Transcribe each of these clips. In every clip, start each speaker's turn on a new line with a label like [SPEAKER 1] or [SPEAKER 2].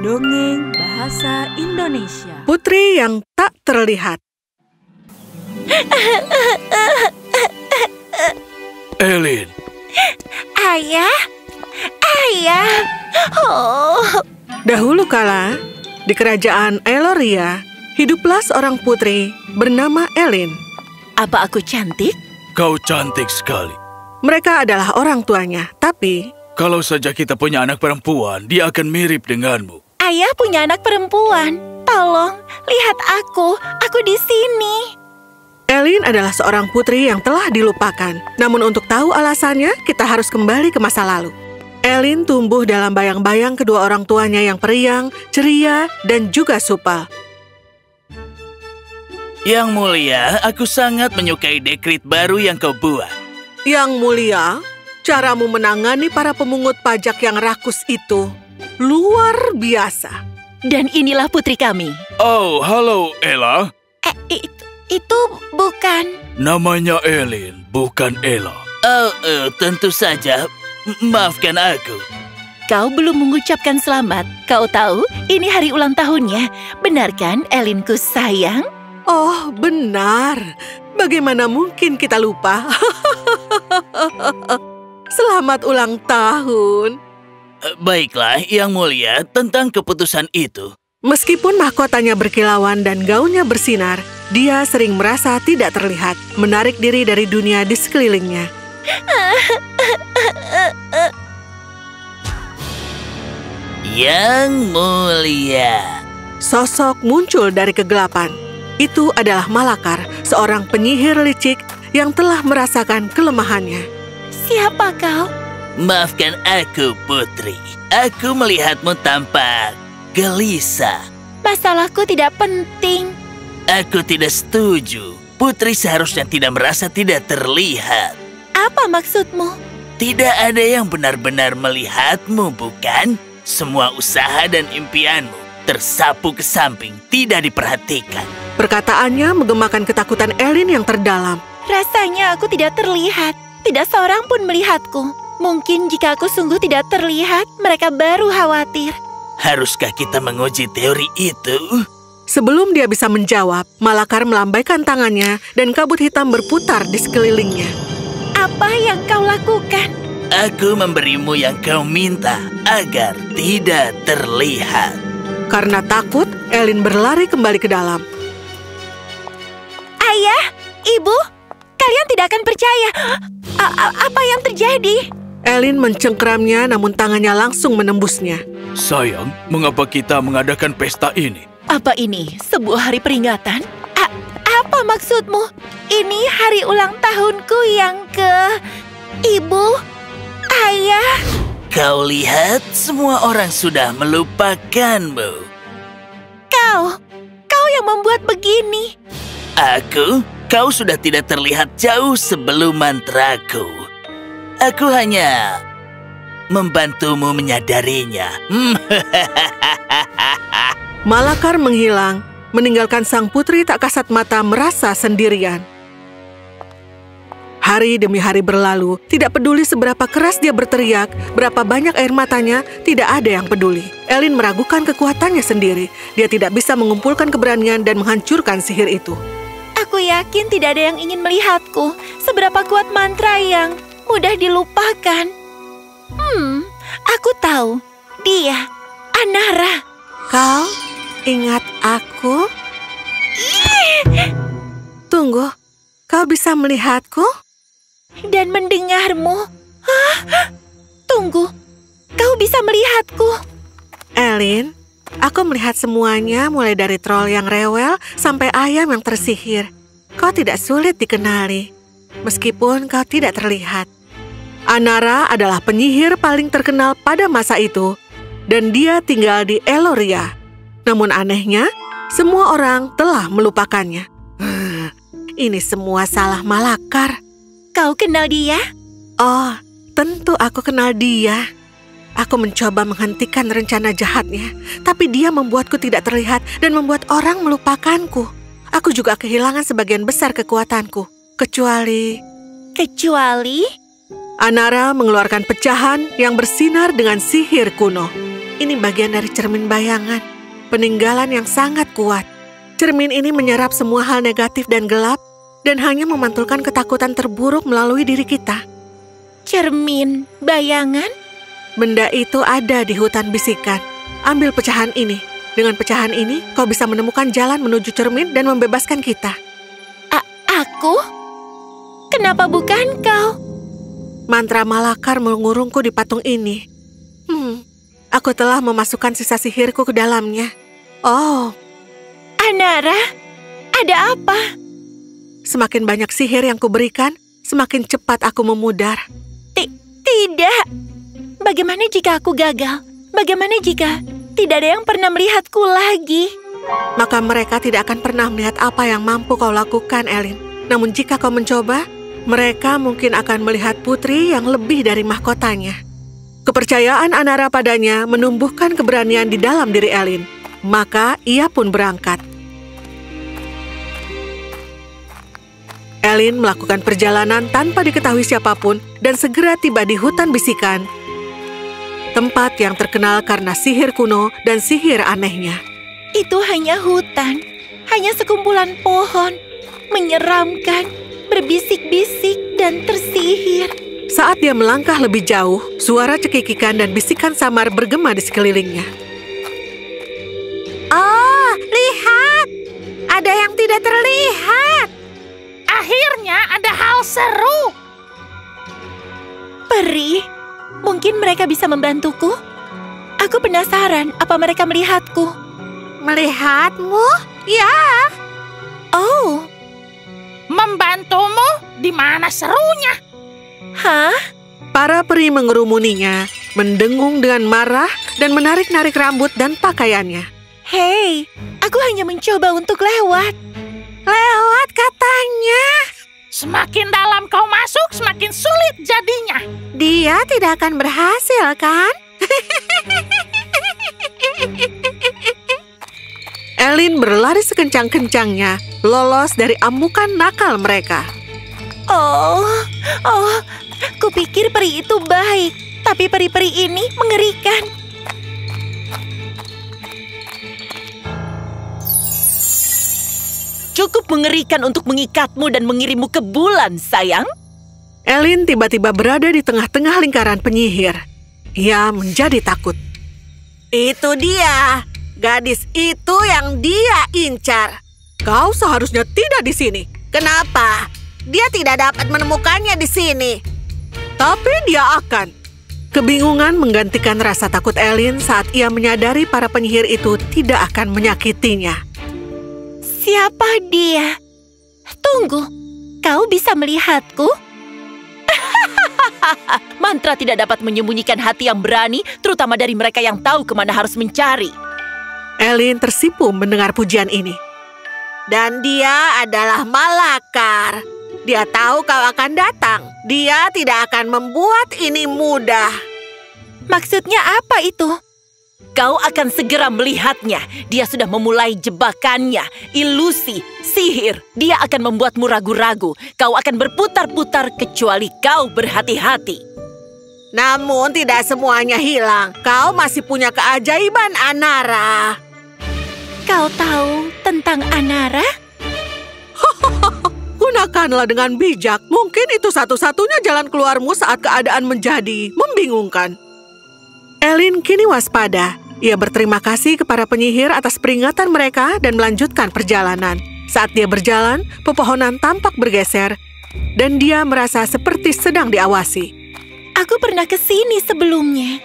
[SPEAKER 1] Dongeng Bahasa Indonesia.
[SPEAKER 2] Putri yang tak terlihat.
[SPEAKER 3] Elin.
[SPEAKER 4] Ayah. Oh.
[SPEAKER 2] Dahulu kala, di kerajaan Eloria, hiduplah seorang putri bernama Elin.
[SPEAKER 4] Apa aku cantik?
[SPEAKER 3] Kau cantik sekali.
[SPEAKER 2] Mereka adalah orang tuanya, tapi
[SPEAKER 3] Kalau saja kita punya anak perempuan, dia akan mirip denganmu.
[SPEAKER 4] Ayah punya anak perempuan. Tolong, lihat aku. Aku di sini.
[SPEAKER 2] Elin adalah seorang putri yang telah dilupakan. Namun untuk tahu alasannya, kita harus kembali ke masa lalu. Elin tumbuh dalam bayang-bayang kedua orang tuanya yang periang, ceria, dan juga supel.
[SPEAKER 5] Yang mulia, aku sangat menyukai dekrit baru yang kau buat.
[SPEAKER 2] Yang mulia, caramu menangani para pemungut pajak yang rakus itu luar biasa.
[SPEAKER 4] Dan inilah putri kami.
[SPEAKER 3] Oh, halo Ella.
[SPEAKER 4] Itu bukan...
[SPEAKER 3] Namanya Elin, bukan Ella.
[SPEAKER 5] Tentu saja. Maafkan aku.
[SPEAKER 4] Kau belum mengucapkan selamat. Kau tahu, ini hari ulang tahunnya. Benar kan, Elinku sayang?
[SPEAKER 2] Oh, benar. Bagaimana mungkin kita lupa? Selamat ulang tahun.
[SPEAKER 5] Baiklah, Yang Mulia, tentang keputusan itu.
[SPEAKER 2] Meskipun mahkotanya berkilauan dan gaunnya bersinar, dia sering merasa tidak terlihat, menarik diri dari dunia di sekelilingnya.
[SPEAKER 5] Yang Mulia.
[SPEAKER 2] Sosok muncul dari kegelapan. Itu adalah Malakar, seorang penyihir licik yang telah merasakan kelemahannya.
[SPEAKER 4] Siapa kau?
[SPEAKER 5] Maafkan aku, Putri. Aku melihatmu tampak gelisah.
[SPEAKER 4] Masalahku tidak penting.
[SPEAKER 5] Aku tidak setuju. Putri seharusnya tidak merasa tidak terlihat.
[SPEAKER 4] Apa maksudmu?
[SPEAKER 5] Tidak ada yang benar-benar melihatmu, bukan? Semua usaha dan impianmu tersapu ke samping, tidak diperhatikan.
[SPEAKER 2] Perkataannya menggemakan ketakutan Elin yang terdalam.
[SPEAKER 4] Rasanya aku tidak terlihat. Tidak seorang pun melihatku. Mungkin jika aku sungguh tidak terlihat, mereka baru khawatir.
[SPEAKER 5] Haruskah kita menguji teori itu?
[SPEAKER 2] Sebelum dia bisa menjawab, Malakar melambaikan tangannya dan kabut hitam berputar di sekelilingnya.
[SPEAKER 4] Apa yang kau lakukan?
[SPEAKER 5] Aku memberimu yang kau minta agar tidak terlihat.
[SPEAKER 2] Karena takut, Elin berlari kembali ke dalam.
[SPEAKER 4] Ayah, ibu, kalian tidak akan percaya. Apa yang terjadi?
[SPEAKER 2] Elin mencengkeramnya, namun tangannya langsung menembusnya.
[SPEAKER 3] Sayang, mengapa kita mengadakan pesta ini?
[SPEAKER 4] Apa ini? Sebuah hari peringatan? Apa maksudmu? Ini hari ulang tahunku yang ke... Ibu, ayah.
[SPEAKER 5] Kau lihat, semua orang sudah melupakanmu.
[SPEAKER 4] Kau yang membuat begini.
[SPEAKER 5] Kau sudah tidak terlihat jauh sebelum mantraku. Aku hanya membantumu menyadarinya.
[SPEAKER 2] Malakar menghilang, meninggalkan sang putri tak kasat mata merasa sendirian. Hari demi hari berlalu, tidak peduli seberapa keras dia berteriak, berapa banyak air matanya, tidak ada yang peduli. Elin meragukan kekuatannya sendiri. Dia tidak bisa mengumpulkan keberanian dan menghancurkan sihir itu.
[SPEAKER 4] Aku yakin tidak ada yang ingin melihatku. Seberapa kuat mantra yang mudah dilupakan. Aku tahu. Dia, Anara.
[SPEAKER 2] Kau ingat aku? Tunggu, kau bisa melihatku?
[SPEAKER 4] Dan mendengarmu. Tunggu, kau bisa melihatku.
[SPEAKER 2] Elin, aku melihat semuanya mulai dari troll yang rewel sampai ayam yang tersihir. Kau tidak sulit dikenali, meskipun kau tidak terlihat. Anara adalah penyihir paling terkenal pada masa itu, dan dia tinggal di Eloria. Namun anehnya, semua orang telah melupakannya. Ini semua salah Malakar.
[SPEAKER 4] Kau kenal dia?
[SPEAKER 2] Oh, tentu aku kenal dia. Aku mencoba menghentikan rencana jahatnya, tapi dia membuatku tidak terlihat dan membuat orang melupakanku. Aku juga kehilangan sebagian besar kekuatanku, kecuali...
[SPEAKER 4] Kecuali?
[SPEAKER 2] Anara mengeluarkan pecahan yang bersinar dengan sihir kuno. Ini bagian dari cermin bayangan, peninggalan yang sangat kuat. Cermin ini menyerap semua hal negatif dan gelap, dan hanya memantulkan ketakutan terburuk melalui diri kita.
[SPEAKER 4] Cermin bayangan?
[SPEAKER 2] Benda itu ada di hutan bisikan. Ambil pecahan ini. Dengan pecahan ini, kau bisa menemukan jalan menuju cermin dan membebaskan kita.
[SPEAKER 4] Aku? Kenapa bukan kau?
[SPEAKER 2] Mantra Malakar mengurungku di patung ini. Aku telah memasukkan sisa sihirku ke dalamnya. Oh.
[SPEAKER 4] Anara, ada apa?
[SPEAKER 2] Semakin banyak sihir yang kuberikan, semakin cepat aku memudar.
[SPEAKER 4] Tidak. Bagaimana jika aku gagal? Bagaimana jika tidak ada yang pernah melihatku lagi?
[SPEAKER 2] Maka mereka tidak akan pernah melihat apa yang mampu kau lakukan, Elin. Namun jika kau mencoba, mereka mungkin akan melihat putri yang lebih dari mahkotanya. Kepercayaan Anara padanya menumbuhkan keberanian di dalam diri Elin. Maka ia pun berangkat. Elin melakukan perjalanan tanpa diketahui siapapun dan segera tiba di hutan bisikan. Tempat yang terkenal karena sihir kuno dan sihir anehnya.
[SPEAKER 4] Itu hanya hutan, hanya sekumpulan pohon, menyeramkan, berbisik-bisik dan tersihir.
[SPEAKER 2] Saat dia melangkah lebih jauh, suara cekikikan dan bisikan samar bergema di sekelilingnya. Oh, lihat! Ada yang tidak terlihat.
[SPEAKER 6] Akhirnya ada hal seru.
[SPEAKER 4] Peri, mungkin mereka bisa membantuku? Aku penasaran apa mereka melihatku.
[SPEAKER 2] Melihatmu? Ya.
[SPEAKER 4] Oh.
[SPEAKER 6] Membantumu? Di mana serunya?
[SPEAKER 4] Hah?
[SPEAKER 2] Para peri mengerumuninya, mendengung dengan marah dan menarik-narik rambut dan pakaiannya.
[SPEAKER 4] Hei, aku hanya mencoba untuk lewat.
[SPEAKER 2] Lewat katanya.
[SPEAKER 6] Semakin dalam kau masuk, semakin sulit jadinya.
[SPEAKER 2] Dia tidak akan berhasil, kan? Elin berlari sekencang-kencangnya, lolos dari amukan nakal mereka.
[SPEAKER 4] Oh, kupikir peri itu baik, tapi peri-peri ini mengerikan. Cukup mengerikan untuk mengikatmu dan mengirimmu ke bulan, sayang.
[SPEAKER 2] Elin tiba-tiba berada di tengah-tengah lingkaran penyihir. Ia menjadi takut. Itu dia, gadis itu yang dia incar. Kau seharusnya tidak di sini. Kenapa? Dia tidak dapat menemukannya di sini. Tapi dia akan. Kebingungan menggantikan rasa takut Elin saat ia menyadari para penyihir itu tidak akan menyakitinya.
[SPEAKER 4] Siapa dia? Tunggu, kau bisa melihatku? Mantra tidak dapat menyembunyikan hati yang berani, terutama dari mereka yang tahu kemana harus mencari.
[SPEAKER 2] Elin tersipu mendengar pujian ini. Dan dia adalah Malakar. Dia tahu kau akan datang. Dia tidak akan membuat ini mudah.
[SPEAKER 4] Maksudnya apa itu? Kau akan segera melihatnya. Dia sudah memulai jebakannya, ilusi, sihir. Dia akan membuatmu ragu-ragu. Kau akan berputar-putar kecuali kau berhati-hati.
[SPEAKER 2] Namun tidak semuanya hilang. Kau masih punya keajaiban Anara.
[SPEAKER 4] Kau tahu tentang Anara?
[SPEAKER 2] Gunakanlah dengan bijak. Mungkin itu satu-satunya jalan keluarmu saat keadaan menjadi membingungkan. Elin kini waspada. Ia berterima kasih kepada penyihir atas peringatan mereka dan melanjutkan perjalanan. Saat dia berjalan, pepohonan tampak bergeser, dan dia merasa seperti sedang diawasi.
[SPEAKER 4] Aku pernah ke sini sebelumnya.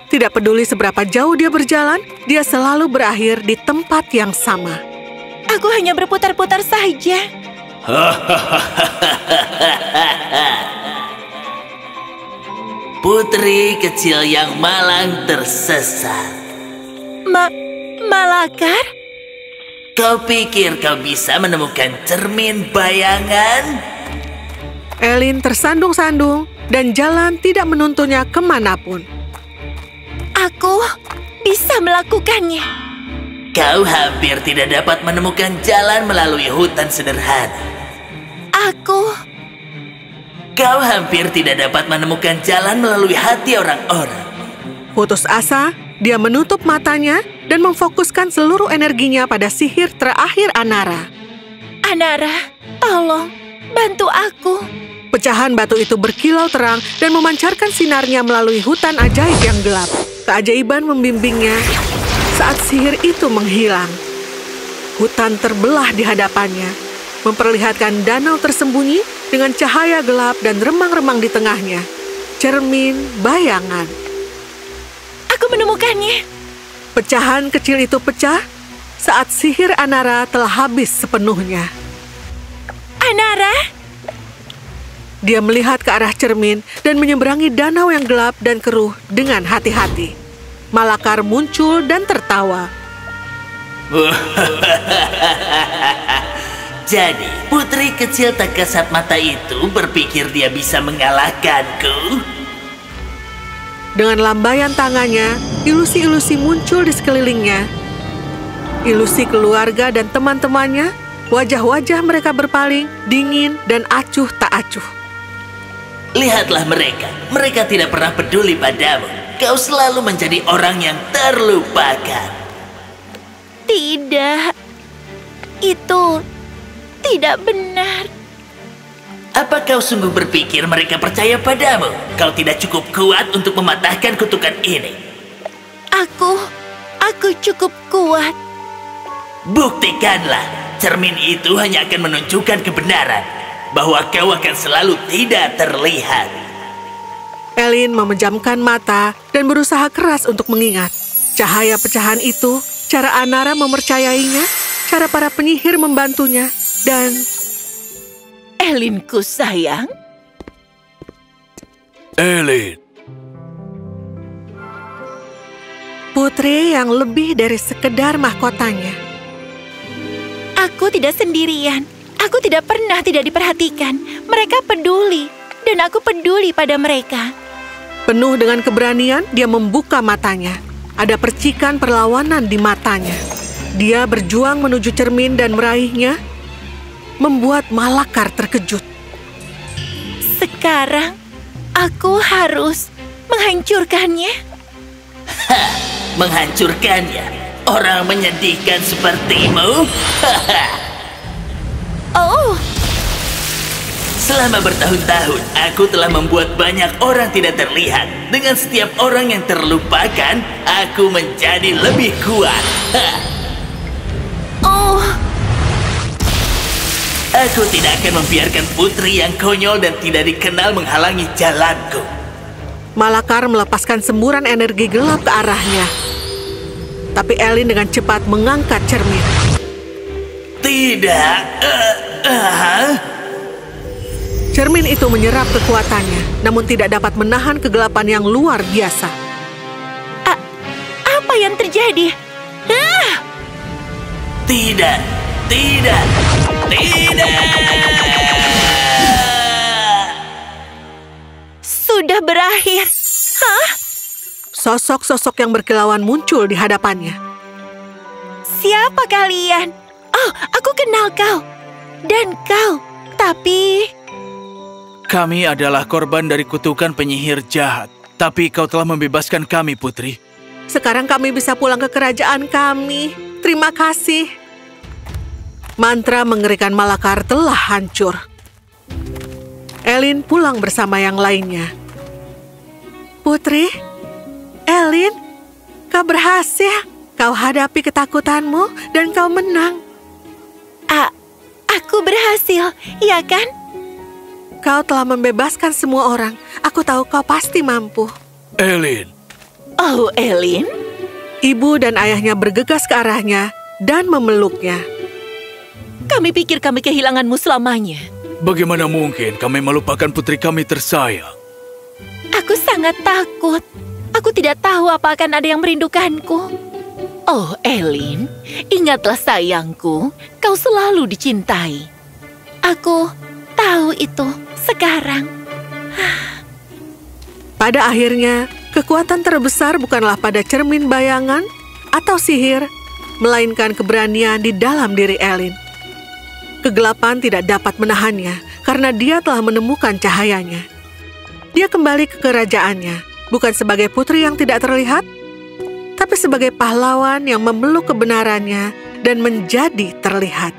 [SPEAKER 2] Tidak peduli seberapa jauh dia berjalan, dia selalu berakhir di tempat yang sama.
[SPEAKER 4] Aku hanya berputar-putar saja.
[SPEAKER 5] Putri kecil yang malang tersesat.
[SPEAKER 4] Malakar?
[SPEAKER 5] Kau pikir kau bisa menemukan cermin bayangan?
[SPEAKER 2] Elin tersandung-sandung dan jalan tidak menuntunnya kemanapun.
[SPEAKER 4] Aku bisa melakukannya.
[SPEAKER 5] Kau hampir tidak dapat menemukan jalan melalui hutan sederhana. Kau hampir tidak dapat menemukan jalan melalui hati orang-orang.
[SPEAKER 2] Putus asa, Dia menutup matanya dan memfokuskan seluruh energinya pada sihir terakhir Anara.
[SPEAKER 4] Anara, tolong, bantu aku.
[SPEAKER 2] Pecahan batu itu berkilau terang dan memancarkan sinarnya melalui hutan ajaib yang gelap. Keajaiban membimbingnya saat sihir itu menghilang. Hutan terbelah di hadapannya, memperlihatkan danau tersembunyi dengan cahaya gelap dan remang-remang di tengahnya. Cermin bayangan.
[SPEAKER 4] Aku menemukannya.
[SPEAKER 2] Pecahan kecil itu pecah saat sihir Anara telah habis sepenuhnya.
[SPEAKER 4] Anara?
[SPEAKER 2] Dia melihat ke arah cermin dan menyeberangi danau yang gelap dan keruh dengan hati-hati. Malakar muncul dan tertawa.
[SPEAKER 5] Jadi, putri kecil tak kasat mata itu berpikir dia bisa mengalahkanku?
[SPEAKER 2] Dengan lambaian tangannya, ilusi-ilusi muncul di sekelilingnya. Ilusi keluarga dan teman-temannya, wajah-wajah mereka berpaling, dingin dan acuh tak acuh.
[SPEAKER 5] Lihatlah mereka tidak pernah peduli padamu. Kau selalu menjadi orang yang terlupakan.
[SPEAKER 4] Tidak, itu tidak benar.
[SPEAKER 5] Apa kau sungguh berpikir mereka percaya padamu? Kau tidak cukup kuat untuk mematahkan kutukan ini.
[SPEAKER 4] Aku cukup kuat.
[SPEAKER 5] Buktikanlah, cermin itu hanya akan menunjukkan kebenaran, bahwa kau akan selalu tidak terlihat.
[SPEAKER 2] Elin memejamkan mata dan berusaha keras untuk mengingat. Cahaya pecahan itu, cara Anara mempercayainya, cara para penyihir membantunya, dan...
[SPEAKER 4] Elinku sayang.
[SPEAKER 3] Elin.
[SPEAKER 2] Putri yang lebih dari sekedar mahkotanya.
[SPEAKER 4] Aku tidak sendirian. Aku tidak pernah tidak diperhatikan. Mereka peduli, dan aku peduli pada mereka.
[SPEAKER 2] Penuh dengan keberanian, dia membuka matanya. Ada percikan perlawanan di matanya. Dia berjuang menuju cermin dan meraihnya, membuat Malakar terkejut.
[SPEAKER 4] Sekarang, aku harus menghancurkannya.
[SPEAKER 5] Menghancurkannya? Orang menyedihkan sepertimu?
[SPEAKER 4] Oh,
[SPEAKER 5] Selama bertahun-tahun, aku telah membuat banyak orang tidak terlihat. Dengan setiap orang yang terlupakan, aku menjadi lebih kuat.
[SPEAKER 4] oh,
[SPEAKER 5] Aku tidak akan membiarkan putri yang konyol dan tidak dikenal menghalangi jalanku.
[SPEAKER 2] Malakar melepaskan semburan energi gelap ke arahnya. Tapi Elin dengan cepat mengangkat cermin.
[SPEAKER 5] Tidak.
[SPEAKER 2] Cermin itu menyerap kekuatannya, namun tidak dapat menahan kegelapan yang luar biasa.
[SPEAKER 4] apa yang terjadi?
[SPEAKER 5] Tidak. Tidak. Tidak.
[SPEAKER 4] Sudah berakhir. Hah?
[SPEAKER 2] Sosok-sosok yang berkilauan muncul di hadapannya.
[SPEAKER 4] Siapa kalian? Oh, aku kenal kau. Dan kau. Tapi...
[SPEAKER 3] Kami adalah korban dari kutukan penyihir jahat. Tapi kau telah membebaskan kami, Putri.
[SPEAKER 2] Sekarang kami bisa pulang ke kerajaan kami. Terima kasih. Mantra mengerikan Malakar telah hancur. Elin pulang bersama yang lainnya. Putri, Elin, kau berhasil. Kau hadapi ketakutanmu dan kau menang.
[SPEAKER 4] Aku berhasil, ya kan?
[SPEAKER 2] Kau telah membebaskan semua orang. Aku tahu kau pasti mampu.
[SPEAKER 3] Elin.
[SPEAKER 4] Oh, Elin?
[SPEAKER 2] Ibu dan ayahnya bergegas ke arahnya dan memeluknya.
[SPEAKER 4] Kami pikir kami kehilanganmu selamanya.
[SPEAKER 3] Bagaimana mungkin kami melupakan putri kami tersayang?
[SPEAKER 4] Aku sangat takut. Aku tidak tahu apa akan ada yang merindukanku. Oh, Elin, ingatlah sayangku, kau selalu dicintai. Aku tahu itu sekarang.
[SPEAKER 2] Pada akhirnya, kekuatan terbesar bukanlah pada cermin bayangan atau sihir, melainkan keberanian di dalam diri Elin. Kegelapan tidak dapat menahannya karena dia telah menemukan cahayanya. Dia kembali ke kerajaannya, bukan sebagai putri yang tidak terlihat, tetapi sebagai pahlawan yang memeluk kebenarannya dan menjadi terlihat.